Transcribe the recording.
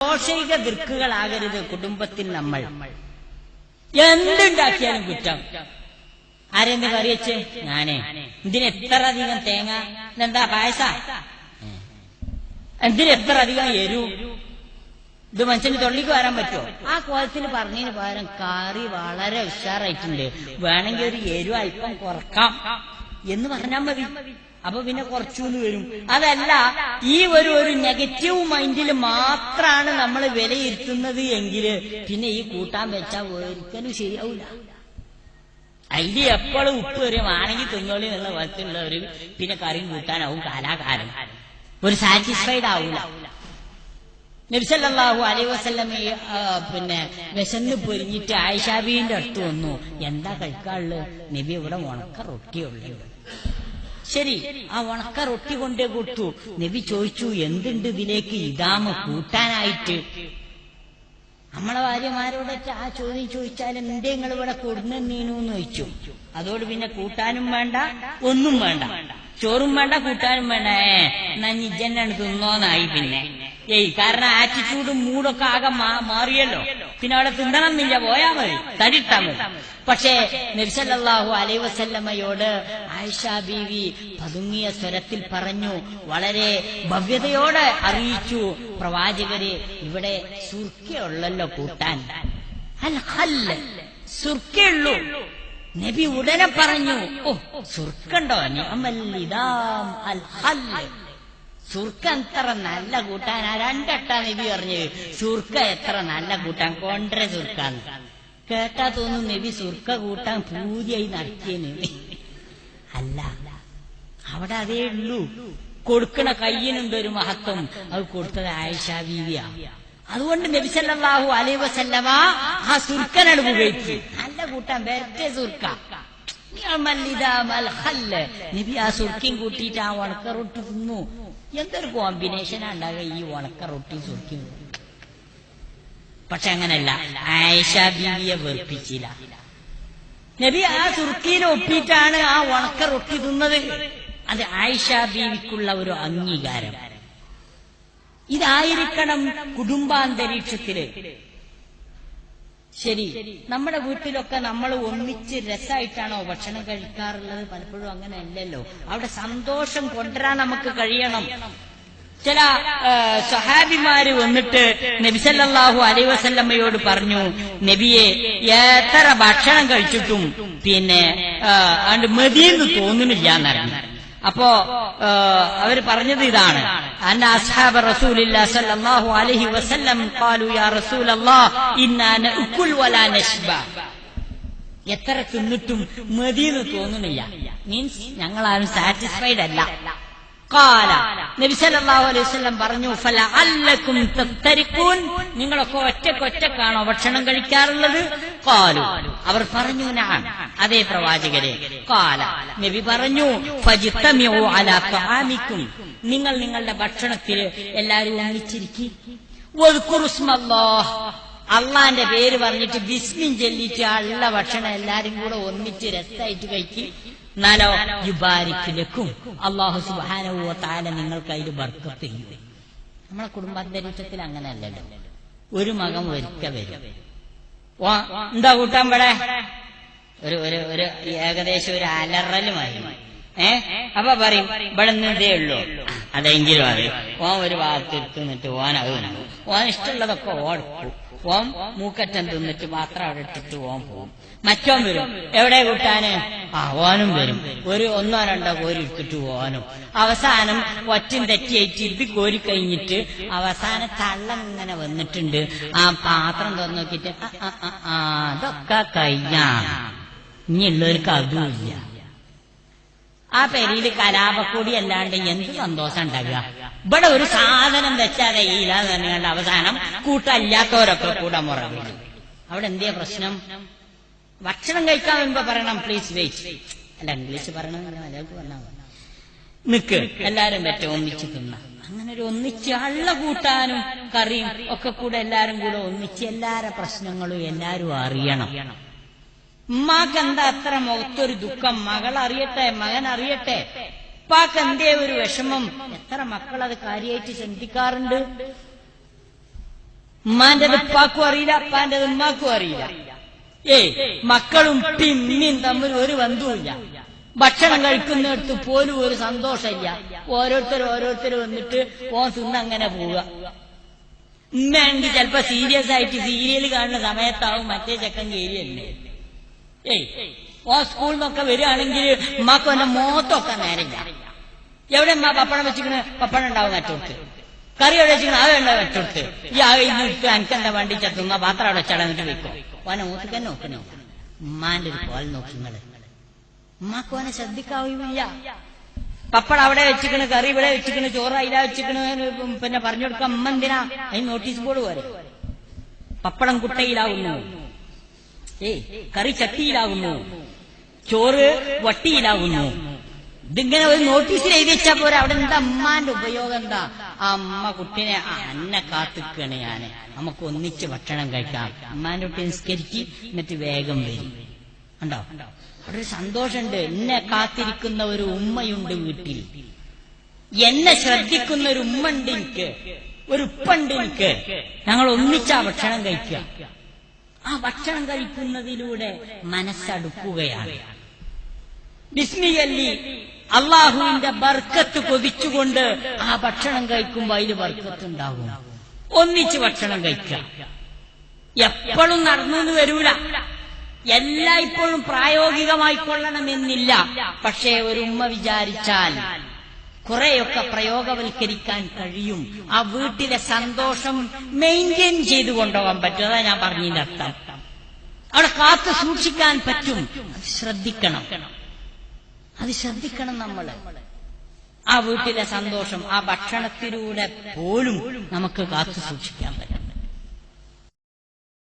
ദോഷൈക ദൃക്കുകളാകരുത് കുടുംബത്തിൽ. നമ്മൾ എന്തുണ്ടാക്കിയാലും കുറ്റം. ആരെന്ന് കറി വെച്ച് ഞാനേ, ഇതിന് എത്ര അധികം തേങ്ങ, ഇതെന്താ പായസ, എന്തിന് എത്ര അധികം എരു, ഇത് മനുഷ്യന് തൊള്ളിക്ക് വരാൻ പറ്റുമോ? ആ കോലത്തിൽ പറഞ്ഞതിന് പകരം കറി വളരെ ഉഷാറായിട്ടുണ്ട്, വേണമെങ്കിൽ ഒരു എരു അല്പം കുറക്കാം എന്ന് പറഞ്ഞാൽ മതി. അപ്പൊ പിന്നെ കുറച്ചൂന്ന് വരും. അതല്ല, ഈ ഒരു നെഗറ്റീവ് മൈൻഡിൽ മാത്രമാണ് നമ്മൾ വിലയിരുത്തുന്നത് എങ്കിൽ പിന്നെ ഈ കൂട്ടാൻ വെച്ചാൽ ഒരിക്കലും ശരിയാവില്ല. അതിൽ എപ്പോഴും ഉപ്പ് വരും, ആണെങ്കിൽ തിന്നോളി എന്നുള്ള വശത്തുള്ളവർ പിന്നെ കറിയും കൂട്ടാനാവും കാലാകാലം, ഒരു സാറ്റിസ്ഫൈഡ് ആവൂല. നബി സല്ലല്ലാഹു അലൈഹി വസല്ലം പിന്നെ വിശന്ന് പൊരിഞ്ഞിട്ട് ആയിഷ ബീവിന്റെ അടുത്ത് വന്നു. എന്താ കഴിക്കാനുള്ളത്? നബി ഇവിടെ ഉണക്ക റൊട്ടിയുള്ളൂ. ശരി, ആ ഉണക്ക റൊട്ടി കൊണ്ടേ കൊടുത്തു. നബി ചോദിച്ചു, എന്തുണ്ട് ഇതിലേക്ക് ഇതാമ കൂട്ടാനായിട്ട്? നമ്മളെ ഭാര്യമാരോടൊക്കെ ആ ചോദ്യം ചോദിച്ചാൽ എന്തേ നിങ്ങൾ ഇവിടെ കൊടുന്നീനു എന്ന് ചോദിച്ചു. അതോട് പിന്നെ കൂട്ടാനും വേണ്ട, ഒന്നും വേണ്ട, ചോറും വേണ്ട, കൂട്ടാനും വേണ്ട. എന്നാ ഇജ്ജന്നാണ് തിന്നോന്നായി. പിന്നെ കാരണം ആറ്റിറ്റ്യൂഡും മൂടൊക്കെ ആകെ മാറിയല്ലോ. പിന്നെ അവിടെ തിന്നണമെന്നില്ല, പോയാ മതി, തടിട്ടാ മതി. പക്ഷേ നബി സല്ലല്ലാഹു അലൈഹി വസല്ലമയോട് ആയിഷ ബീവി പതുങ്ങിയ സ്വരത്തിൽ പറഞ്ഞു, വളരെ ഭവ്യതയോടെ അറിയിച്ചു, പ്രവാചകരെ ഇവിടെ സുർക്കയുള്ളല്ലോ കൂട്ടാൻ, അൽ ഖല്ല്, സുർക്കയുള്ളൂ. നബി ഉടനെ പറഞ്ഞു, ഓ സുർക്കണ്ടോ? നിഅമൽ അൽ ഖല്ല്, സുർക്ക എത്ര നല്ല കൂട്ടാനാ. രണ്ടെട്ടാ നബി പറഞ്ഞത് സുർക്ക എത്ര നല്ല കൂട്ടാൻ, കൊണ്ടര സുർക്കാന്ന്. കേട്ടാ തോന്നും നബി സുർക്ക കൂട്ടാൻ പൂജയായി നടത്തിയെന്ന്. അല്ല, അവിടെ അതേ ഉള്ളൂ. കൊടുക്കണ കയ്യിനുണ്ട് ഒരു മഹത്വം. അത് കൊടുത്തത് ആയിഷ ബീവിയാ. അതുകൊണ്ട് നബി സല്ലല്ലാഹു അലൈഹി വസല്ലമ ആ സുർക്കനാണ് ഉപയോഗിച്ചു. നല്ല കൂട്ടാൻ, വെറുതെ സുർക്ക. നബി ആ സുർക്കയും കൂട്ടിയിട്ട് ആ ഉണക്ക റൊട്ടി തിന്നു. എന്തൊരു കോമ്പിനേഷനാ ഉണ്ടാകുക ഈ ഉണക്ക റൊട്ടി സുർക്കയും. പക്ഷെ അങ്ങനല്ല, ആയിഷ ബീവിയെ വെറുപ്പിച്ചില്ല. നബി ആ സുർക്കീനെ ഒപ്പിയിട്ടാണ് ആ ഉണക്ക റൊട്ടി തിന്നത്. അത് ആയിഷ ബീവിക്കുള്ള ഒരു അംഗീകാരം. ഇതായിരിക്കണം കുടുംബാന്തരീക്ഷത്തില്. ശരി, നമ്മുടെ വീട്ടിലൊക്കെ നമ്മൾ ഒന്നിച്ച് രസമായിട്ടാണോ ഭക്ഷണം കഴിക്കാറുള്ളത്? പലപ്പോഴും അങ്ങനെ അല്ലല്ലോ. അവിടെ സന്തോഷം കൊണ്ടുവരാൻ നമുക്ക് കഴിയണം. ചില സഹാബിമാര് വന്നിട്ട് നബി സല്ലല്ലാഹു അലൈഹി വസല്ലമയോട് പറഞ്ഞു, നബിയെ എത്ര ഭക്ഷണം കഴിച്ചിട്ടും പിന്നെ മതിയെന്ന് തോന്നുന്നില്ല എന്നറിഞ്ഞു. അപ്പോ അവര് പറഞ്ഞത് ഇതാണ്, അന്ന അസ്ഹാബ റസൂലില്ലാഹി സ്വല്ലല്ലാഹു അലൈഹി വസല്ലം ഖാലു യാ റസൂലല്ലാഹ് ഇന്നാ നഅകുൽ വലാ നശ്ബ. എത്ര തിന്നിട്ടും മതിയെന്ന് തോന്നുന്നില്ല, മീൻസ് ഞങ്ങളാരും സാറ്റിസ്ഫൈഡ് അല്ല. ഖാല, നബി സല്ലല്ലാഹു അലൈഹി വസല്ലം പറഞ്ഞു, ഫലഅല്ലകും തഫ്തരിഖൂൻ, നിങ്ങളൊക്കെ ഒറ്റക്കൊറ്റക്കാണോ ഭക്ഷണം കഴിക്കാറുള്ളത്? ഖാലു, അവർ പറഞ്ഞു, നഅം, അതേ പ്രവാചകരെ. ഖാല, നബി പറഞ്ഞു, ഫജ്തമിഉ അലാ തആമിക്കും, നിങ്ങൾ നിങ്ങളുടെ ഭക്ഷണത്തിൽ എല്ലാവരും ഒന്നിച്ചിരിക്കി. വദ്കുറുസ്മല്ലാഹ്, അള്ളാന്റെ പേര് പറഞ്ഞിട്ട് ബിസ്മിൻ ചൊല്ലിട്ട് ഉള്ള ഭക്ഷണം എല്ലാരും കൂടെ ഒന്നിച്ച് രസമായിട്ട് കഴിക്കി. എന്നാലോ യുബാരിക് ലക്കും, അല്ലാഹു സുബ്ഹാനഹു വ തആല നിങ്ങൾക്ക് അതിൽ ബർക്കത്ത് ചെയ്യും. നമ്മളെ കുടുംബാന്തരീക്ഷത്തിൽ അങ്ങനെ അല്ലല്ലോ. ഒരു മകൻ ഒരിക്കൽ വരും, എന്താ കൂട്ടാൻ ഇവിടെ ഒരു ഏകദേശം ഒരു അലറലുമായി. അപ്പൊ പറയും, ഇവിടെ നിന്നതേ ഉള്ളൂ, അതെങ്കിലും അറിയും. ഓൻ ഒരു ഭാഗത്ത് എടുത്തുനിന്നിട്ട് ഓൻ ഇഷ്ടമുള്ളതൊക്കെ ഓടുക്കും. ഓം മൂക്കറ്റം തിന്നിട്ട് മാത്രം അവിടെ ഇട്ടിട്ട് ഓൻ പോകും. മറ്റോൻ വരും, എവിടെ കൂട്ടാന്? ഓനും വരും, ഒന്നോ രണ്ടോ കോരി എടുത്തിട്ട് ഓനും. അവസാനം ഒറ്റും തെറ്റിയായിട്ട് ഇത് കോരി കഴിഞ്ഞിട്ട് അവസാനം തള്ളം ഇങ്ങനെ വന്നിട്ടുണ്ട്. ആ പാത്രം തുറന്നു നോക്കിയിട്ട് അതൊക്കെ കഴിഞ്ഞാ, ഇനിയുള്ളവർക്ക് അതുമില്ല. ആ പെരിയിൽ കലാപക്കൂടി അല്ലാണ്ട് എന്ത് സന്തോഷം ഉണ്ടാകുക? ഇവിടെ ഒരു സാധനം വെച്ചാതെ ഇല്ലാന്ന് പറഞ്ഞാണ്ട് അവസാനം കൂട്ടല്ലാത്തവരൊക്കെ കൂടെ മുറങ്ങി. അവിടെ എന്തിയാ പ്രശ്നം? ഭക്ഷണം കഴിക്കാൻ വരുമ്പോ പറയണം പ്ലീസ് വെയിറ്റ്, അല്ല ഇംഗ്ലീഷ് പറയണം, മലയാളത്തിൽ പറഞ്ഞാൽ നിക്ക്, എല്ലാരും പറ്റ ഒന്നിച്ച് തിന്ന. അങ്ങനെ ഒരു ഒന്നിച്ച് അള്ള കൂട്ടാനും കറിയും ഒക്കെ കൂടെ എല്ലാരും കൂടെ ഒന്നിച്ച് എല്ലാരെ പ്രശ്നങ്ങളും എല്ലാരും അറിയണം. ഉമ്മാക്ക് എന്താ അത്ര മുഖത്തൊരു ദുഃഖം? മകൾ അറിയട്ടെ, മകൻ അറിയട്ടെ. ഉപ്പാക്ക് എന്തേ ഒരു വിഷമം? എത്ര മക്കൾ അത് കാര്യമായിട്ട് ചിന്തിക്കാറുണ്ട്? ഉമ്മാന്റെത് ഉപ്പാക്കും അറിയില്ല, അപ്പാന്റെത് ഉമ്മാക്കും അറിയില്ല. മക്കളും പിമ്മിയും തമ്മിൽ ഒരു ബന്ധവുമില്ല. ഭക്ഷണം കഴിക്കുന്നിടത്ത് പോലും ഒരു സന്തോഷമില്ല. ഓരോരുത്തർ വന്നിട്ട് ഓൻ തിന്നങ്ങനെ പോവുക. ഉമ്മയാണെങ്കിൽ ചിലപ്പോ സീരിയസ് ആയിട്ട് സീരിയൽ കാണുന്ന സമയത്താവും മറ്റേ ചെക്കൻ കയറിയല്ലേ. ഓ സ്കൂളിൽ നിന്നൊക്കെ വരികയാണെങ്കിൽ ഉമ്മാക്ക് അവന്റെ മുഖത്തൊക്കെ നേരമില്ല. എവിടെ ഉമ്മ പപ്പടം വെച്ചിക്കണ്? പപ്പടം ഉണ്ടാവും മറ്റോടത്ത്. കറി എവിടെ വെച്ചിക്കണ്? അത് വേണ്ട മറ്റോടത്ത്. ഈ ഇട്ട് എനിക്കെന്താ വണ്ടി ചത്തുന്ന പാത്രം അവിടെ ചടങ്ങിട്ട് വെക്കും. ഓനെ മൂത്തിക്ക് തന്നെ നോക്കണോ? ഉമ്മാന്റെ ഒരു കോൽ നോക്കിങ്ങള്. ഉമ്മാക്ക് ഓനെ ശ്രദ്ധിക്കാവില്ല. പപ്പടം അവിടെ വെച്ചിക്കണ്, കറി ഇവിടെ വെച്ചിക്കണ്, ചോറ് അതില വെച്ചിക്കണ്, പിന്നെ പറഞ്ഞു കൊടുക്കാം. ഉമ്മ എന്തിനാ? അതിന് നോട്ടീസ് ബോർഡ് പോലെ. പപ്പടം കുട്ടയിലാവുന്നു, കറി ചട്ടിയിലാവുന്നു, ചോറ് വട്ടിയിലാവുന്നു. ഇതിങ്ങനെ ഒരു നോട്ടീസിൽ എഴുതി വെച്ചാൽ പോരാ. അവിടെ എന്താ അമ്മാന്റെ ഉപയോഗം? എന്താ? ആ അമ്മ കുട്ടിനെ അന്നെ കാത്തിക്കാണ് ഞാന്, നമുക്ക് ഒന്നിച്ച് ഭക്ഷണം കഴിക്കാം. അമ്മാന്റെ കുട്ടി നിസ്കരിച്ച് എന്നിട്ട് വേഗം വരും. ഉണ്ടോ? അവിടെ ഒരു സന്തോഷമുണ്ട്. എന്നെ കാത്തിരിക്കുന്ന ഒരു ഉമ്മയുണ്ട് വീട്ടിൽ, എന്നെ ശ്രദ്ധിക്കുന്ന ഒരു ഉമ്മ ഉണ്ട് എനിക്ക്, ഒരു ഉപ്പുണ്ട് എനിക്ക്. ഞങ്ങൾ ഒന്നിച്ചാ ഭക്ഷണം കഴിക്കുക. ആ ഭക്ഷണം കഴിക്കുന്നതിലൂടെ മനസ്സടുക്കുകയാണ്. ബിസ്മില്ലി അള്ളാഹുവിന്റെ ബർക്കത്ത് കൊതിച്ചുകൊണ്ട് ആ ഭക്ഷണം കഴിക്കുമ്പോ അതിൽ ബർക്കത്തുണ്ടാകും. ഒന്നിച്ച് ഭക്ഷണം കഴിക്കുക. എപ്പോഴും നടന്നു വരൂല, എല്ലായ്പ്പോഴും പ്രായോഗികമായിക്കൊള്ളണമെന്നില്ല. പക്ഷേ ഒരു ഉമ്മ വിചാരിച്ചാൽ കുറെയൊക്കെ പ്രയോഗവൽക്കരിക്കാൻ കഴിയും. ആ വീട്ടിലെ സന്തോഷം മെയിൻറ്റെയിൻ ചെയ്തു കൊണ്ടുപോകാൻ പറ്റും. അതാ ഞാൻ പറഞ്ഞതിന്റെ അർത്ഥം. അവിടെ കാത്തു സൂക്ഷിക്കാൻ പറ്റും. അത് ശ്രദ്ധിക്കണം നമ്മള്. ആ വീട്ടിലെ സന്തോഷം ആ ഭക്ഷണത്തിലൂടെ പോലും നമുക്ക് കാത്തു സൂക്ഷിക്കാൻ പറ്റും.